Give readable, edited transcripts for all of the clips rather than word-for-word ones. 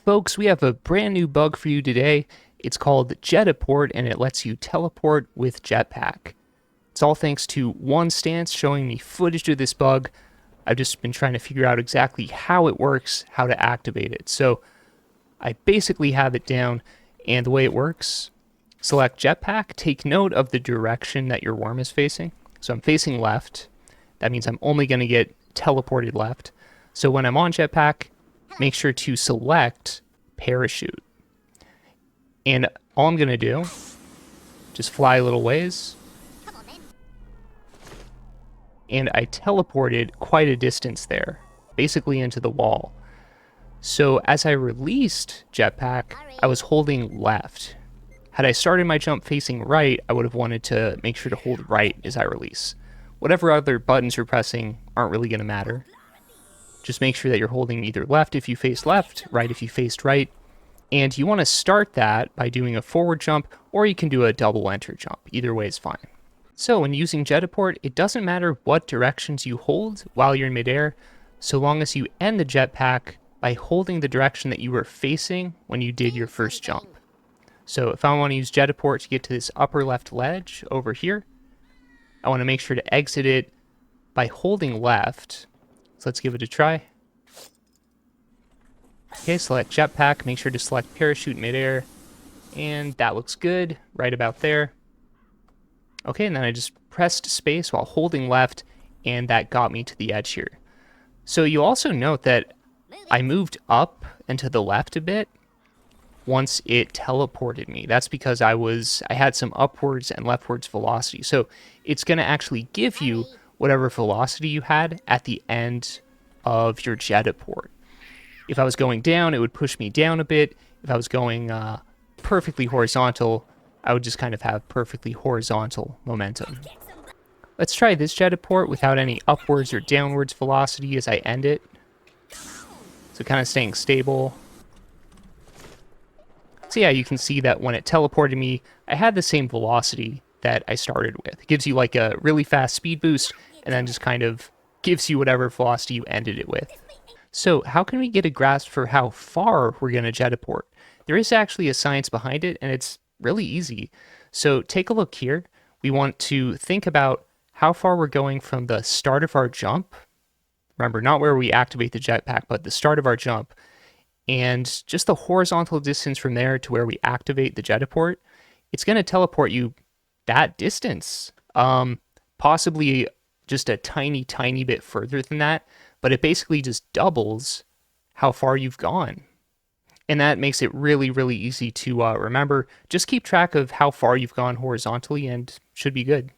Folks, we have a brand new bug for you today. It's called Jetaport, and it lets you teleport with Jetpack. It's all thanks to one stance showing me footage of this bug. I've just been trying to figure out exactly how it works, how to activate it. So I basically have it down, and the way it works, select Jetpack, take note of the direction that your worm is facing. So I'm facing left. That means I'm only going to get teleported left. So when I'm on Jetpack, make sure to select parachute. And all I'm going to do, just fly a little ways. And I teleported quite a distance there, basically into the wall. So as I released Jetpack, I was holding left. Had I started my jump facing right, I would have wanted to make sure to hold right as I release. Whatever other buttons you're pressing aren't really going to matter. Just make sure that you're holding either left if you faced left, right if you faced right. And you want to start that by doing a forward jump, or you can do a double enter jump. Either way is fine. So when using Jetaport, it doesn't matter what directions you hold while you're in midair, so long as you end the jetpack by holding the direction that you were facing when you did your first jump. So if I want to use Jetaport to get to this upper left ledge over here, I want to make sure to exit it by holding left. So let's give it a try. Okay, select Jetpack, make sure to select Parachute midair, and that looks good, right about there. Okay, and then I just pressed space while holding left, and that got me to the edge here. So you'll also note that I moved up and to the left a bit once it teleported me. That's because I had some upwards and leftwards velocity. So it's going to actually give you whatever velocity you had at the end of your Jetaport. If I was going down, it would push me down a bit. If I was going perfectly horizontal, I would just kind of have perfectly horizontal momentum. Let's try this Jetaport without any upwards or downwards velocity as I end it. So kind of staying stable. So yeah, you can see that when it teleported me, I had the same velocity that I started with. It gives you like a really fast speed boost, and then just kind of gives you whatever velocity you ended it with. So how can we get a grasp for how far we're going to Jetaport? There is actually a science behind it, and it's really easy. So take a look here. We want to think about how far we're going from the start of our jump. Remember, not where we activate the jetpack, but the start of our jump. And just the horizontal distance from there to where we activate the Jetaport. It's going to teleport you that distance. Possibly just a tiny, tiny bit further than that. But it basically just doubles how far you've gone. And that makes it really, really easy to remember. Just keep track of how far you've gone horizontally and should be good.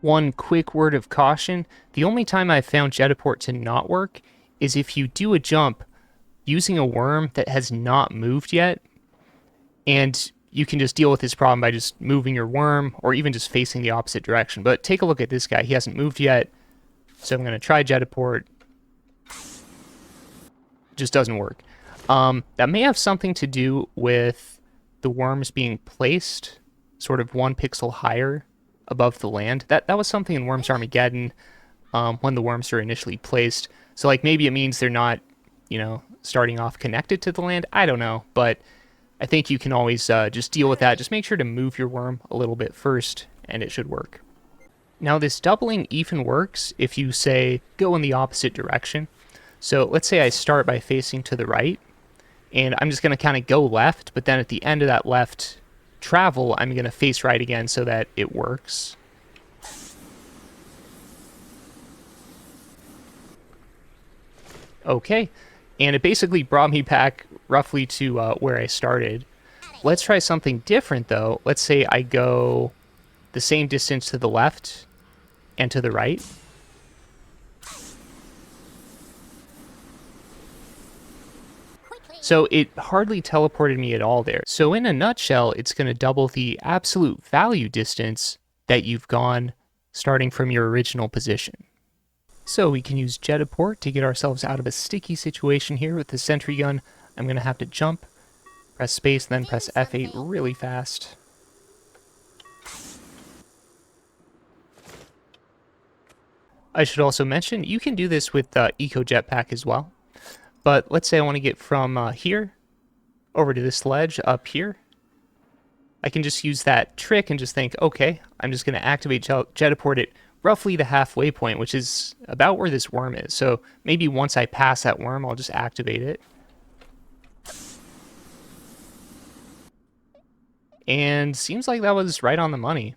One quick word of caution. The only time I've found Jetaport to not work is if you do a jump using a worm that has not moved yet. And you can just deal with this problem by just moving your worm or even just facing the opposite direction. But take a look at this guy. He hasn't moved yet. So I'm going to try Jetaport. Just doesn't work. That may have something to do with the worms being placed sort of 1 pixel higher above the land. That was something in Worms Armageddon when the worms are initially placed. So like maybe it means they're not, starting off connected to the land. I don't know, but I think you can always just deal with that. Just make sure to move your worm a little bit first, and it should work. Now this doubling even works if you say go in the opposite direction. So let's say I start by facing to the right, and I'm just going to kind of go left, but then at the end of that left travel, I'm going to face right again so that it works. Okay, and it basically brought me back roughly to where I started. Let's try something different though. Let's say I go the same distance to the left and to the right. So it hardly teleported me at all there. So in a nutshell, it's going to double the absolute value distance that you've gone starting from your original position. So we can use Jetaport to get ourselves out of a sticky situation here with the sentry gun. I'm going to have to jump, press space, then press F8 really fast. I should also mention, you can do this with Eco Jetpack as well. But let's say I want to get from here over to this ledge up here, I can just use that trick and just think, okay, I'm just going to activate Jetaport at roughly the halfway point, which is about where this worm is. So maybe once I pass that worm, I'll just activate it. And seems like that was right on the money.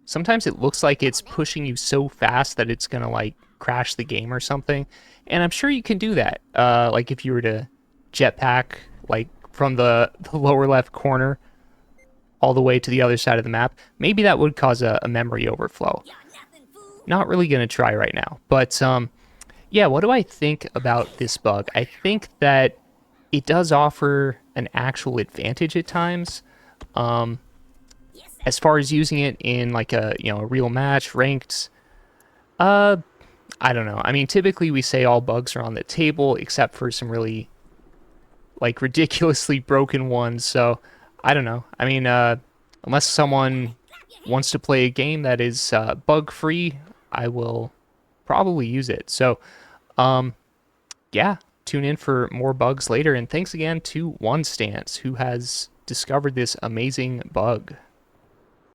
Sometimes it looks like it's pushing you so fast that it's going to like crash the game or something. And I'm sure you can do that. Like if you were to jetpack like from the lower left corner all the way to the other side of the map, maybe that would cause a memory overflow. Not really going to try right now. But yeah, what do I think about this bug? I think that it does offer an actual advantage at times. As far as using it in like a a real match, ranked, I don't know. I mean, typically we say all bugs are on the table except for some really like ridiculously broken ones. So I don't know. I mean, unless someone wants to play a game that is bug free, I will probably use it. So yeah, tune in for more bugs later. And thanks again to One Stance who has discovered this amazing bug.